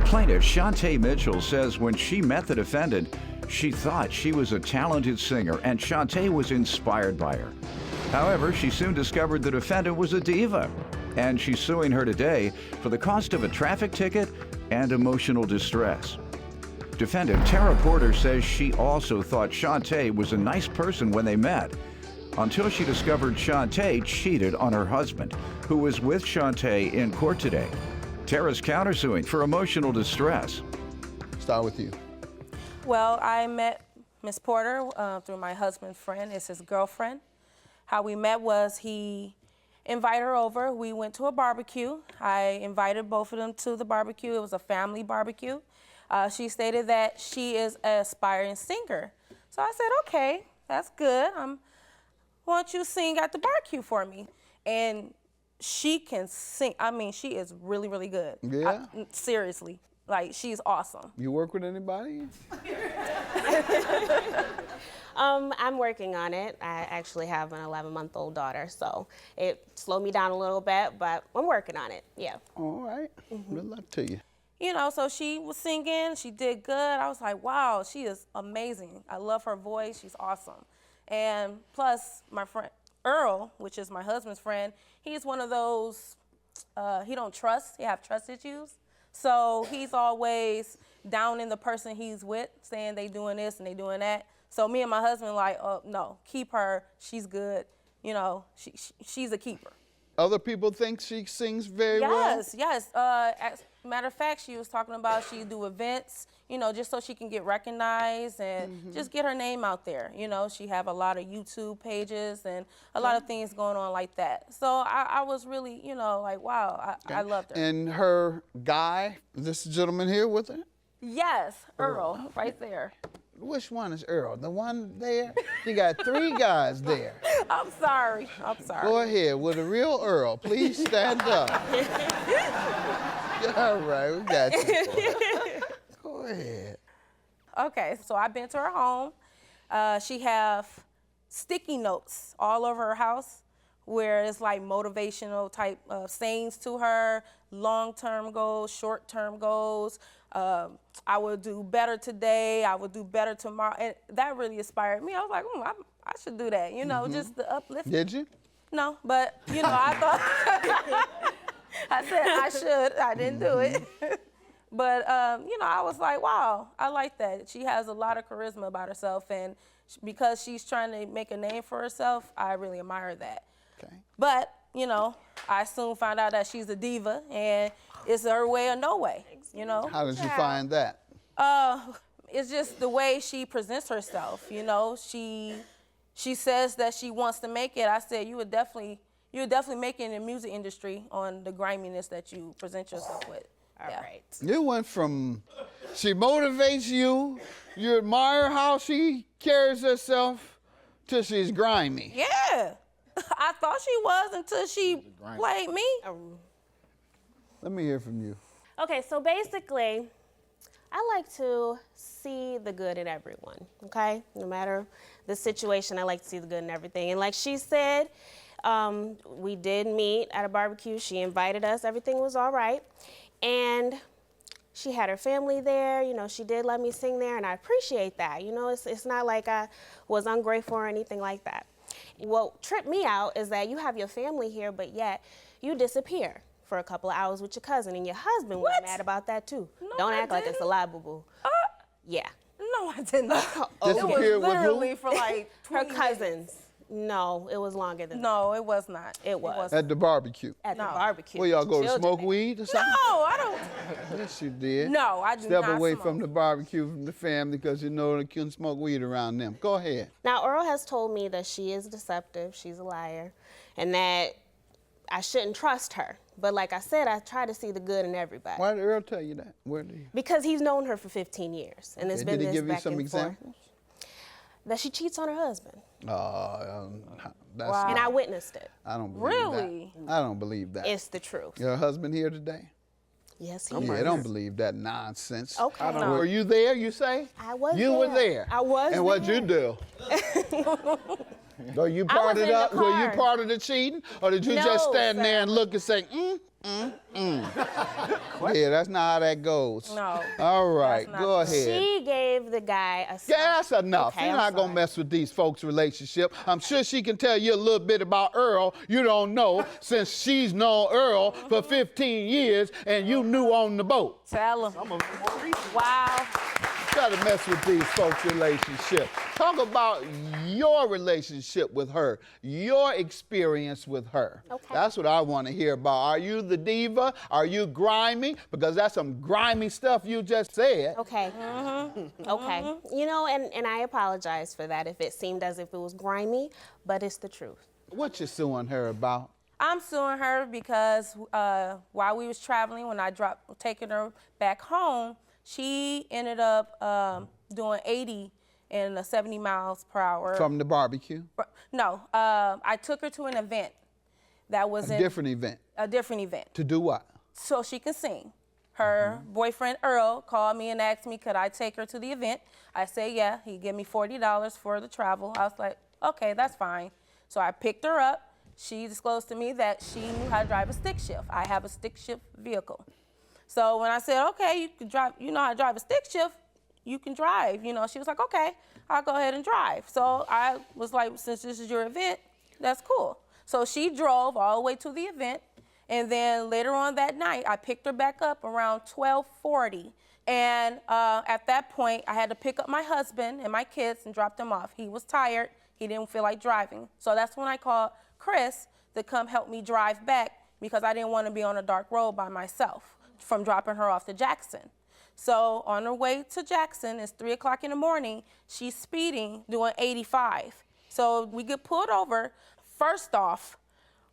Plaintiff Shantae Mitchell says when she met the defendant, she thought she was a talented singer and Shantae was inspired by her. However, she soon discovered the defendant was a diva, and she's suing her today for the cost of a traffic ticket and emotional distress. Defendant Tara Porter says she also thought Shantae was a nice person when they met, until she discovered Shantae cheated on her husband, who was with Shantae in court today. Tara's countersuing for emotional distress. Start with you. Well, I met Miss Porter through my husband's friend. It's his girlfriend. How we met was he invited her over. We went to a barbecue. I invited both of them to the barbecue. It was a family barbecue. She stated that she is an aspiring singer. So I said, okay, that's good. Why don't you sing at the barbecue for me? And she can sing. I mean, she is really, really good. Yeah? Seriously. Like, she's awesome. You work with anybody? I'm working on it. I actually have an 11-month-old daughter, so it slowed me down a little bit, but I'm working on it, yeah. All right. Good luck to you. You know, so she was singing, she did good. I was like, wow, she is amazing. I love her voice, she's awesome. And plus, my friend Earl, which is my husband's friend, he's one of those, he don't trust, he have trust issues. So he's always down in the person he's with, saying they doing this and they doing that. So me and my husband like, oh, no, keep her, she's good. You know, she's a keeper. Other people think she sings very well? Yes, yes. As a matter of fact, she was talking about she do events, you know, just so she can get recognized and just get her name out there. You know, she have a lot of YouTube pages and a lot of things going on like that. So I was really, you know, like, wow, I loved her. And her guy, this gentleman here with her? Yes, Earl, right there. Which one is Earl? The one there? You got 3 guys there. I'm sorry. Go ahead, with the real Earl, please stand up. All right, we got you. Go ahead. Okay, so I've been to her home. She have sticky notes all over her house where it's like motivational type of sayings to her, long-term goals, short-term goals. I will do better today, I will do better tomorrow. And that really inspired me. I was like, I should do that, you know, just the uplift. Did you? No, but, you know, I thought, I said I should, I didn't do it. But, you know, I was like, wow, I like that. She has a lot of charisma about herself, and because she's trying to make a name for herself, I really admire that. Okay. But, you know, I soon found out that she's a diva, and it's her way or no way, you know? How did you find that? It's just the way she presents herself, you know? She says that she wants to make it. I said, you would definitely make it in the music industry on the griminess that you present yourself with. All right. You went from, she motivates you, you admire how she carries herself, to she's grimy. Yeah. I thought she was until she played me. Let me hear from you. Okay, so basically, I like to see the good in everyone, okay? No matter the situation, I like to see the good in everything. And like she said, we did meet at a barbecue. She invited us. Everything was all right. And she had her family there. You know, she did let me sing there, and I appreciate that. You know, it's not like I was ungrateful or anything like that. What tripped me out is that you have your family here, but yet you disappear for a couple of hours with your cousin, and your husband was mad about that too. No, Don't I act like it's a lie, boo-boo. Yeah. No, I didn't. It was Disappeared with who? literally for like 20 Her cousins. No, it was longer than that. No, it was not. It was. At the barbecue. At the No. barbecue. Where y'all go to Children smoke there. weed or something? No, I don't. Yes, you did. No, I do Step not away smoke. from the barbecue, from the family, because you know they couldn't smoke weed around them. Go ahead. Now, Earl has told me that she is deceptive, she's a liar, and that I shouldn't trust her. But like I said, I try to see the good in everybody. Why did Earl tell you that? Where did he? Because he's known her for 15 years, and it's been Did he this give you back some and forth. examples? That she cheats on her husband, That's Wow. and I witnessed it. I don't believe Really? that. I don't believe that. It's the truth. Your husband here today? Yes, he Yeah, is. don't believe that nonsense. Okay. No. Were you there, you say? I was You were there. there. I was And what'd you there. do? Were you I part was of in that? the Were you car. part of the cheating? Or did you No, just stand there sir. and look and say, Yeah, that's not how that goes. No. All right, That's not go true. ahead. She gave the guy a Yeah, that's enough. Okay, You're I'm not going to sorry. mess with these folks' relationship. I'm sure she can tell you a little bit about Earl you don't know since she's known Earl for 15 years and you knew on the boat. Tell him. Wow. Try to mess with these folks' relationship. Talk about your relationship with her, your experience with her. Okay. That's what I want to hear about. Are you the diva? Are you grimy? Because that's some grimy stuff you just said. Okay. Okay. You know, and I apologize for that if it seemed as if it was grimy, but it's the truth. What you suing her about? I'm suing her because while we was traveling, when I taking her back home, she ended up doing 80 and 70 miles per hour. From the barbecue? No, I took her to an event that was A different event. a different event, To do what? so she can sing. Her boyfriend Earl called me and asked me, could I take her to the event? I said, yeah. He gave me $40 for the travel. I was like, okay, that's fine. So I picked her up. She disclosed to me that she knew how to drive a stick shift. I have a stick shift vehicle. So when I said, okay, you can drive, you know how to drive a stick shift, you can drive. You know, she was like, okay, I'll go ahead and drive. So I was like, since this is your event, that's cool. So she drove all the way to the event. And then later on that night, I picked her back up around 12:40. And at that point, I had to pick up my husband and my kids and drop them off. He was tired. He didn't feel like driving. So that's when I called Chris to come help me drive back because I didn't want to be on a dark road by myself from dropping her off to Jackson. So on her way to Jackson, it's 3 o'clock in the morning, she's speeding, doing 85. So we get pulled over. First off,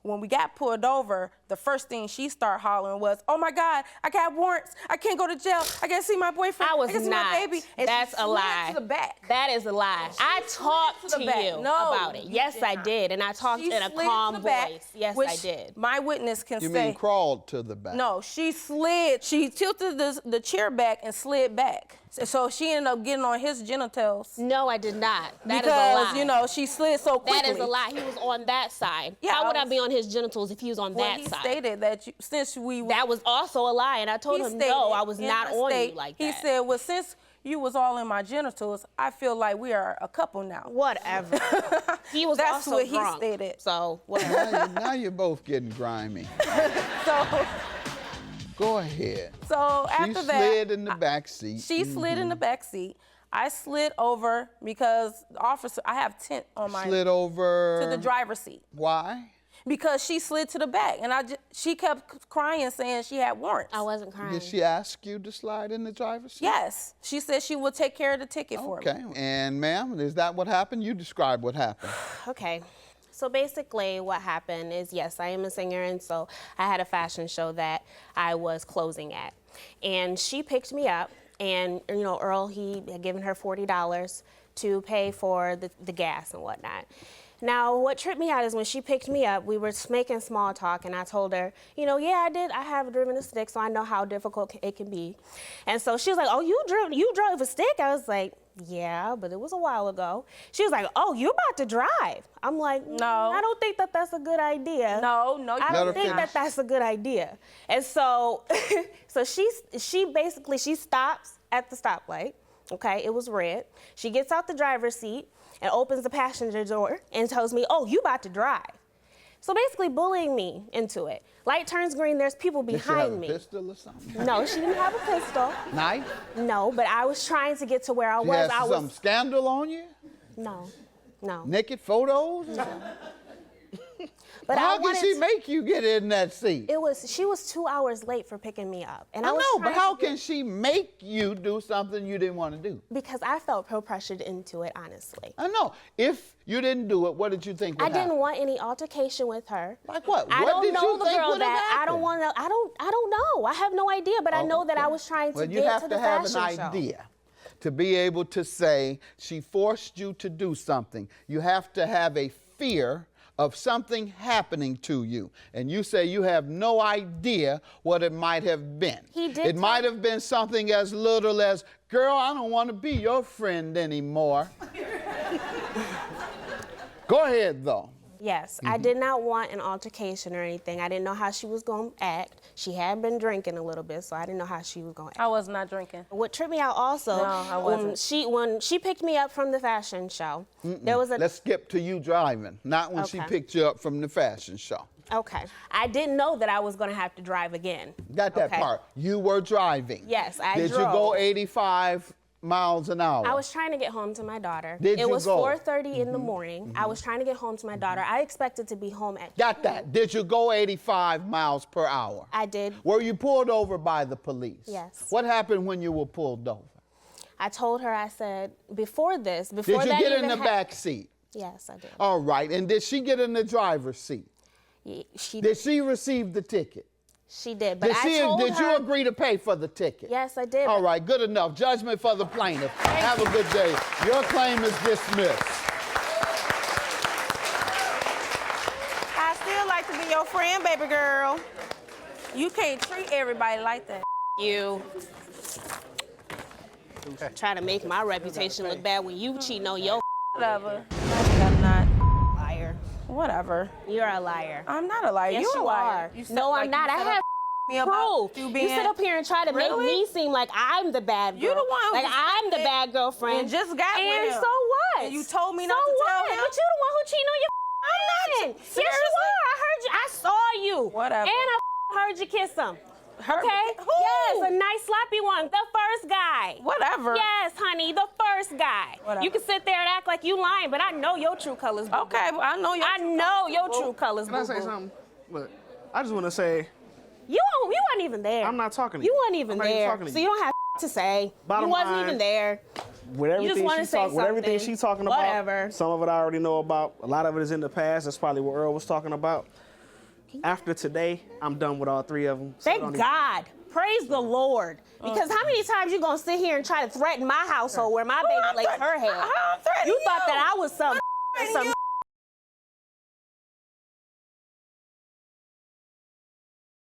when we got pulled over, the first thing she started hollering was, oh my God, I got warrants. I can't go to jail. I can't see my boyfriend. I was can't see not. my baby. And That's she a slid lie. to the back. That is a lie. I talked to to the back. you No, about it. you Yes, did I not. did. And I talked She in a slid calm to the back, voice. Yes, which I did. My witness can You say. mean crawled to the back? No, she slid. She tilted the chair back and slid back. So she ended up getting on his genitals. No, I did not. That is a Because, lie. you know, she slid so quickly. That is a lie. He was on that side. Yeah, How would I I was- be on his genitals if he was on Well, that he side? stated that since we were. That was also a lie, and I told him, no, I was not on you like that. He said, well, since you was all in my genitals, I feel like we are a couple now. Whatever. He was That's also what he drunk, stated. So, whatever. Now you're both getting grimy. So, Go ahead. so She after that, slid in the back seat. she slid in the back seat. I slid over because the officer, I have tint on my Slid over. to the driver's seat Why? because she slid to the back, and she kept crying, saying she had warrants. I wasn't crying. Did she ask you to slide in the driver's seat? Yes, she said she would take care of the ticket for me. Okay. And ma'am, is that what happened? You describe what happened. Okay. So basically what happened is, yes, I am a singer, and so I had a fashion show that I was closing at. And she picked me up, and, you know, Earl, he had given her $40 to pay for the gas and whatnot. Now, what tripped me out is when she picked me up, we were making small talk, and I told her, you know, yeah, I have driven a stick, so I know how difficult it can be. And so she was like, oh, you drove a stick? I was like, yeah, but it was a while ago. She was like, oh, you're about to drive. I'm like, No. I don't think that that's a good idea. No, I Let her don't think finish. that that's a good idea. And so, so she basically stops at the stoplight. Okay, it was red. She gets out the driver's seat and opens the passenger door and tells me, oh, you about to drive. So basically bullying me into it. Light turns green, there's people Did she have behind a me. pistol or something? No, she didn't have a pistol. Knife? No, but I was trying to get to where I She was. has some scandal on you? No. Naked photos? But How I can wanted she to- make you get in that seat? She was 2 hours late for picking me up. And I was know, but trying to how get- can she make you do something you didn't want to do? Because I felt pressured into it, honestly. I know. If you didn't do it, what did you think would I didn't happen? want any altercation with her. Like what? I What don't did know you the think girl would have that I don't happened? want to. I don't know. I have no idea, but I know that I was trying to Well, you get have to to the have fashion an show. idea to be able to say she forced you to do something. You have to have a fear of something happening to you. And you say you have no idea what it might have been. He did It tell- might have been something as little as, girl, I don't want to be your friend anymore. Go ahead, though. Yes, I did not want an altercation or anything. I didn't know how she was going to act. She had been drinking a little bit, so I didn't know how she was going to act. I was not drinking. What tripped me out also, No, I wasn't. when she picked me up from the fashion show, there was a... Let's skip to you driving, not when she Okay. picked you up from the fashion show. Okay. I didn't know that I was going to have to drive again. Got that Okay. part. You were driving. Yes, I Did drove. you go 85 miles an hour? I was trying to get home to my daughter. Did it you was go? 4:30 in the morning. I was trying to get home to my daughter. I expected to be home at Got that. Did you go 85 miles per hour? I did. Were you pulled over by the police? Yes. What happened when you were pulled over? I told her, I said, before Did that you get in even the back seat? Yes, I did. All right. And did she get in the driver's seat? She Did she receive the ticket? She did, but I told Did her. you agree to pay for the ticket? Yes, I did. All right, good enough. Judgment for the plaintiff. Have a good day. Your claim is dismissed. I still like to be your friend, baby girl. You can't treat everybody like that. You try to make my reputation look bad when you cheating on your Whatever. I'm not. liar. Whatever. You're a liar. I'm not a liar. Yes, You're a you liar. are. You said- No, like, I'm not. you I said have me about proof. you You being. sit up here and try to make Really? me seem like I'm the bad girl. You the one who like I'm the said- bad girlfriend. and just got with And him. so what? And you told me so not to tell what? him? But you the one who cheating on your man. Yes, you Seriously? are. I heard you. I saw you. Whatever. And I heard you kiss him. Heard me Okay? ki- Who? Yes, a nice sloppy one. The first guy. Whatever. Yes, honey, the first guy. Whatever. You can sit there and act like you lying, but I know your true colors. boo-boo. Okay, well, I know your. I know your true colors. Can I say boo-boo. something? Look, I just want to say, You weren't even there. I'm not talking to You you. weren't even I'm not even there. talking to So you. you don't have to say. Bottom you wasn't line, even there. with everything wanna she's say talking, with everything something. she's talking about, Whatever. some of it I already know about. A lot of it is in the past. That's probably what Earl was talking about. After today, I'm done with all three of them. So Thank don't even- God. Praise the Lord. Because how many times you gonna sit here and try to threaten my household where my baby lays her head? I'm threatening You thought you. that I was some